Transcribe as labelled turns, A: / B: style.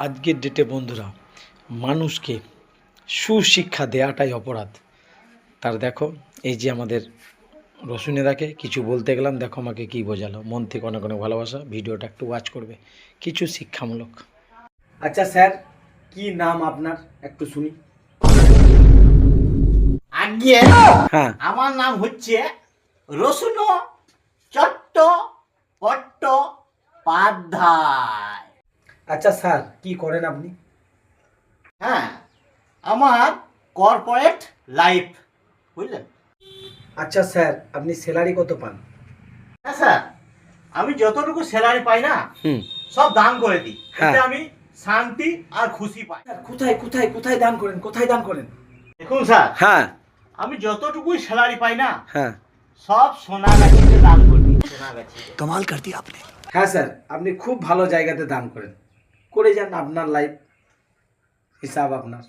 A: আজকের ডেটে বন্ধুরা মানুষকে সুশিক্ষা দেওয়াটাই অপরাধ। তার দেখো এই যে আমাদের রসুনেদাকে কিছু বলতে গেলাম, দেখো আমাকে কি বোঝালো। মন থেকে অনেক অনেক ভালোবাসা। ভিডিওটা একটু ওয়াচ করবে, কিছু শিক্ষামূলক। আচ্ছা স্যার, কি নাম আপনার একটু শুনি।
B: আজ্ঞে
A: হ্যাঁ,
B: আমার নাম হচ্ছে রসুন চট্টোপাধ্যায়।
A: আচ্ছা স্যার, কি করেন আপনি?
B: হ্যাঁ, আমার কর্পোরেট লাইফ, বুঝলেন?
A: আচ্ছা স্যার, আপনি স্যালারি কত পান?
B: হ্যাঁ স্যার, আমি যতটুকু স্যালারি পাই না সব দান করে দিই।
A: হ্যাঁ।
B: এতে আমি শান্তি আর খুশি পাই।
A: কোথায় কোথায় কোথায় দান করেন, কোথায় দান করেন?
B: দেখুন স্যার,
A: হ্যাঁ
B: আমি যতটুকুই স্যালারি পাই না
A: হ্যাঁ
B: সব সোনাগাছিতে দান করে দিই। সোনাগাছিতে।
A: কামাল कर दिया आपने। হ্যাঁ স্যার, আপনি খুব ভালো জায়গাতে দান করেন, করে যান। আপনার লাইফ হিসাব আপনার।